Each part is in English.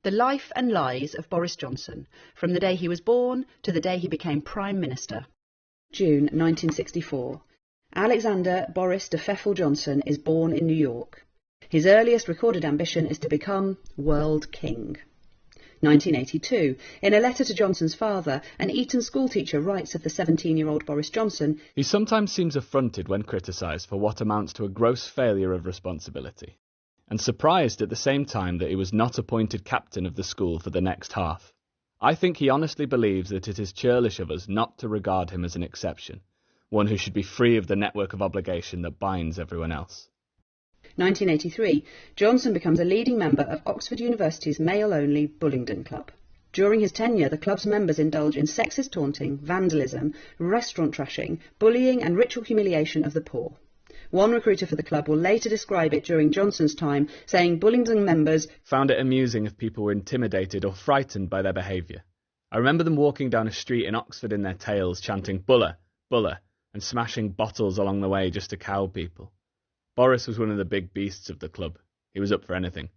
The Life and Lies of Borris Johnson, from the day he was born to the day he became Prime Minister. June 1964. Alexander Boris de Pfeffel Johnson is born in New York. His earliest recorded ambition is to become World King. 1982. In a letter to Johnson's father, an Eton schoolteacher writes of the 17-year-old Borris Johnson, "He sometimes seems affronted when criticised for what amounts to a gross failure of responsibility, and surprised at the same time that he was not appointed captain of the school for the next half. I think he honestly believes that it is churlish of us not to regard him as an exception, one who should be free of the network of obligation that binds everyone else." 1983. Johnson becomes a leading member of Oxford University's male-only Bullingdon Club. During his tenure, the club's members indulge in sexist taunting, vandalism, restaurant trashing, bullying and ritual humiliation of the poor. One recruiter for the club will later describe it during Johnson's time, saying Bullingdon members found it amusing if people were intimidated or frightened by their behaviour. I remember them walking down a street in Oxford in their tails, chanting "Buller, Buller," and smashing bottles along the way just to cow people. Boris was one of the big beasts of the club. He was up for anything.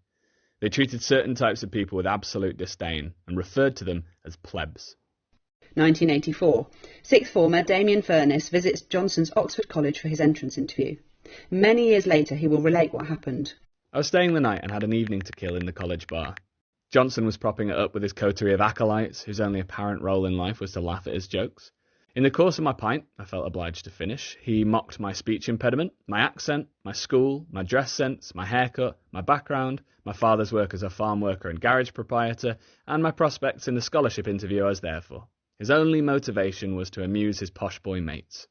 They treated certain types of people with absolute disdain and referred to them as plebs. 1984. Sixth former Damien Furness visits Johnson's Oxford College for his entrance interview. Many years later he will relate what happened. "I was staying the night and had an evening to kill in the college bar. Johnson was propping it up with his coterie of acolytes, whose only apparent role in life was to laugh at his jokes. In the course of my pint, I felt obliged to finish. He mocked my speech impediment, my accent, my school, my dress sense, my haircut, my background, my father's work as a farm worker and garage proprietor, and my prospects in the scholarship interview I was there for. His only motivation was to amuse his posh boy mates."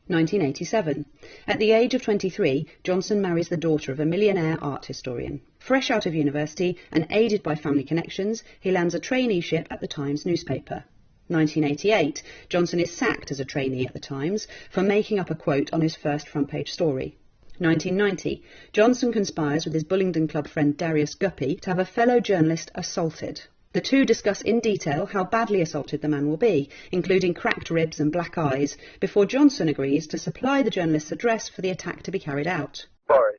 1987. At the age of 23, Johnson marries the daughter of a millionaire art historian. Fresh out of university and aided by family connections, he lands a traineeship at the Times newspaper. 1988. Johnson is sacked as a trainee at the Times for making up a quote on his first front-page story. 1990. Johnson conspires with his Bullingdon Club friend Darius Guppy to have a fellow journalist assaulted. The two discuss in detail how badly assaulted the man will be, including cracked ribs and black eyes, before Johnson agrees to supply the journalist's address for the attack to be carried out. "Boris,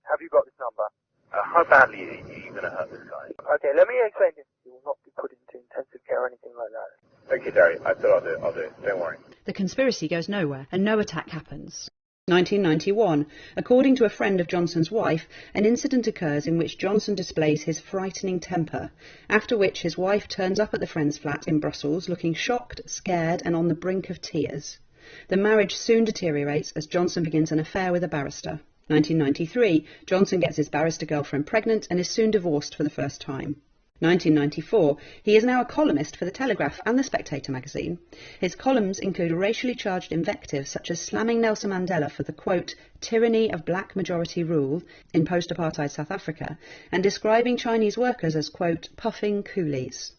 have you got this number? How badly are you going to hurt this guy?" "Okay, let me explain this. You will not be put into intensive care or anything like that." "Okay, Derry, I thought I'll do it. Don't worry." The conspiracy goes nowhere, and no attack happens. 1991. According to a friend of Johnson's wife, an incident occurs in which Johnson displays his frightening temper, after which his wife turns up at the friend's flat in Brussels looking shocked, scared and on the brink of tears. The marriage soon deteriorates as Johnson begins an affair with a barrister. 1993. Johnson gets his barrister girlfriend pregnant and is soon divorced for the first time. 1994. He is now a columnist for The Telegraph and The Spectator magazine. His columns include racially charged invectives such as slamming Nelson Mandela for the, quote, tyranny of black majority rule in post-apartheid South Africa, and describing Chinese workers as, quote, puffing coolies.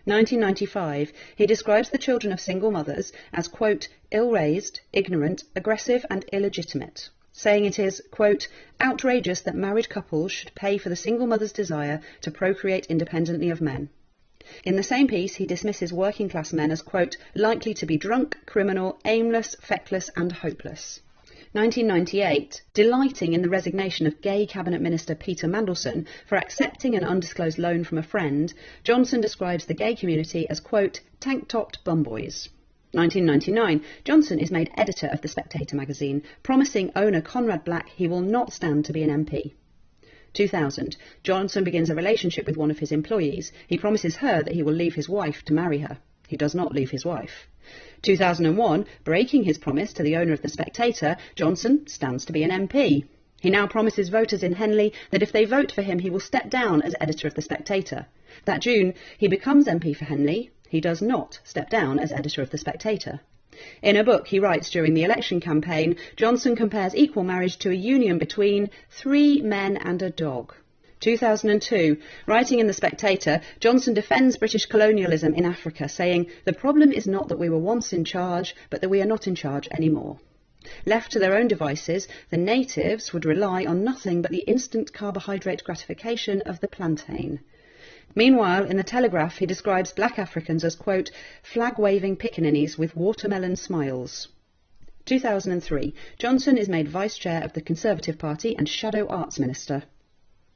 1995. He describes the children of single mothers as, quote, ill-raised, ignorant, aggressive and illegitimate, saying it is, quote, outrageous that married couples should pay for the single mother's desire to procreate independently of men. In the same piece, he dismisses working-class men as, quote, likely to be drunk, criminal, aimless, feckless and hopeless. 1998. Delighting in the resignation of gay Cabinet Minister Peter Mandelson for accepting an undisclosed loan from a friend, Johnson describes the gay community as, quote, tank-topped bumboys. 1999. Johnson is made editor of The Spectator magazine, promising owner Conrad Black he will not stand to be an MP. 2000. Johnson begins a relationship with one of his employees. He promises her that he will leave his wife to marry her. He does not leave his wife. 2001. Breaking his promise to the owner of The Spectator, Johnson stands to be an MP. He now promises voters in Henley that if they vote for him, he will step down as editor of The Spectator. That June, he becomes MP for Henley. He does not step down as editor of The Spectator. In a book he writes during the election campaign, Johnson compares equal marriage to a union between 3 men and a dog. 2002. Writing in The Spectator, Johnson defends British colonialism in Africa, saying, the problem is not that we were once in charge, but that we are not in charge anymore. Left to their own devices, the natives would rely on nothing but the instant carbohydrate gratification of the plantain. Meanwhile, in The Telegraph, he describes black Africans as, quote, flag-waving pickaninnies with watermelon smiles. 2003. Johnson is made Vice Chair of the Conservative Party and Shadow Arts Minister.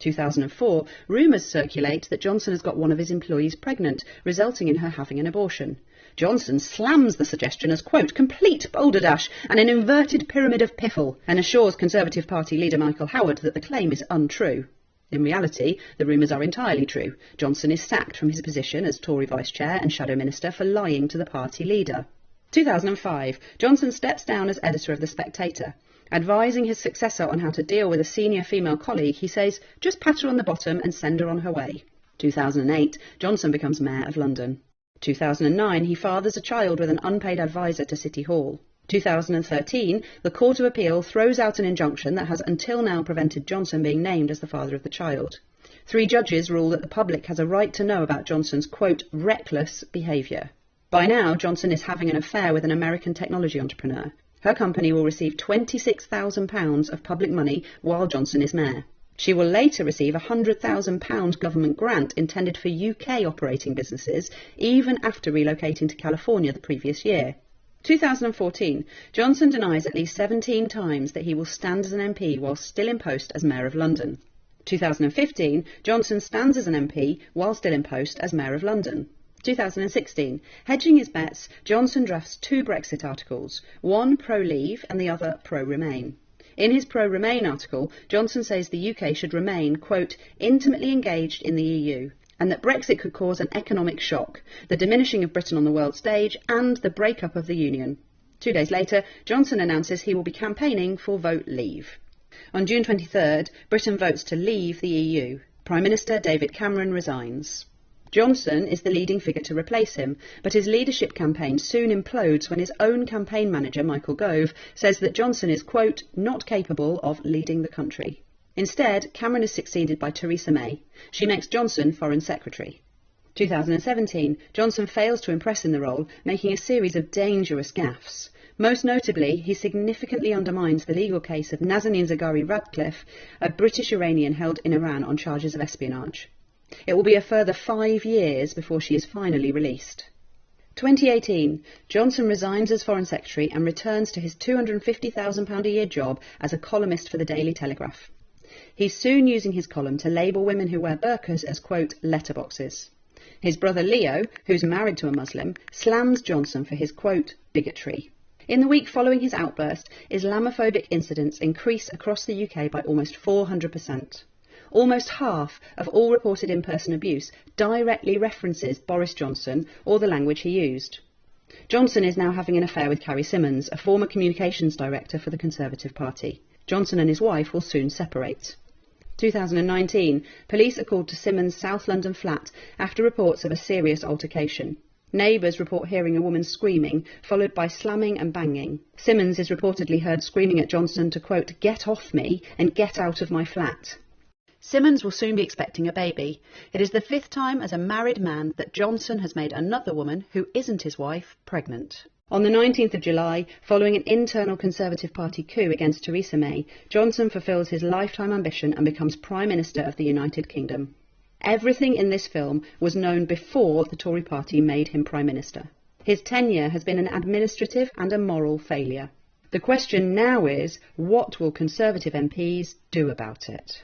2004, rumours circulate that Johnson has got one of his employees pregnant, resulting in her having an abortion. Johnson slams the suggestion as, quote, complete balderdash and an inverted pyramid of piffle, and assures Conservative Party leader Michael Howard that the claim is untrue. In reality, the rumours are entirely true. Johnson is sacked from his position as Tory Vice Chair and Shadow Minister for lying to the party leader. 2005, Johnson steps down as editor of The Spectator. Advising his successor on how to deal with a senior female colleague, he says, just pat her on the bottom and send her on her way. 2008, Johnson becomes Mayor of London. 2009, he fathers a child with an unpaid advisor to City Hall. 2013, the Court of Appeal throws out an injunction that has until now prevented Johnson being named as the father of the child. 3 judges rule that the public has a right to know about Johnson's, quote, reckless behaviour. By now, Johnson is having an affair with an American technology entrepreneur. Her company will receive £26,000 of public money while Johnson is mayor. She will later receive a £100,000 government grant intended for UK operating businesses, even after relocating to California the previous year. 2014, Johnson denies at least 17 times that he will stand as an MP while still in post as Mayor of London. 2015, Johnson stands as an MP while still in post as Mayor of London. 2016, hedging his bets, Johnson drafts 2 Brexit articles, one pro-Leave and the other pro-Remain. In his pro-Remain article, Johnson says the UK should remain, quote, intimately engaged in the EU, and that Brexit could cause an economic shock, the diminishing of Britain on the world stage, and the breakup of the Union. 2 days later, Johnson announces he will be campaigning for Vote Leave. On June 23rd, Britain votes to leave the EU. Prime Minister David Cameron resigns. Johnson is the leading figure to replace him, but his leadership campaign soon implodes when his own campaign manager, Michael Gove, says that Johnson is, quote, not capable of leading the country. Instead, Cameron is succeeded by Theresa May. She makes Johnson Foreign Secretary. 2017, Johnson fails to impress in the role, making a series of dangerous gaffes. Most notably, he significantly undermines the legal case of Nazanin Zaghari Ratcliffe, a British Iranian held in Iran on charges of espionage. It will be a further 5 years before she is finally released. 2018, Johnson resigns as Foreign Secretary and returns to his £250,000 a year job as a columnist for the Daily Telegraph. He's soon using his column to label women who wear burqas as, quote, letterboxes. His brother Leo, who's married to a Muslim, slams Johnson for his, quote, bigotry. In the week following his outburst, Islamophobic incidents increase across the UK by almost 400%. Almost half of all reported in-person abuse directly references Borris Johnson or the language he used. Johnson is now having an affair with Carrie Symonds, a former communications director for the Conservative Party. Johnson and his wife will soon separate. 2019, police are called to Symonds' South London flat after reports of a serious altercation. Neighbours report hearing a woman screaming, followed by slamming and banging. Symonds is reportedly heard screaming at Johnson to, quote, get off me and get out of my flat. Symonds will soon be expecting a baby. It is the 5th time as a married man that Johnson has made another woman, who isn't his wife, pregnant. On the 19th of July, following an internal Conservative Party coup against Theresa May, Johnson fulfills his lifetime ambition and becomes Prime Minister of the United Kingdom. Everything in this film was known before the Tory Party made him Prime Minister. His tenure has been an administrative and a moral failure. The question now is, what will Conservative MPs do about it?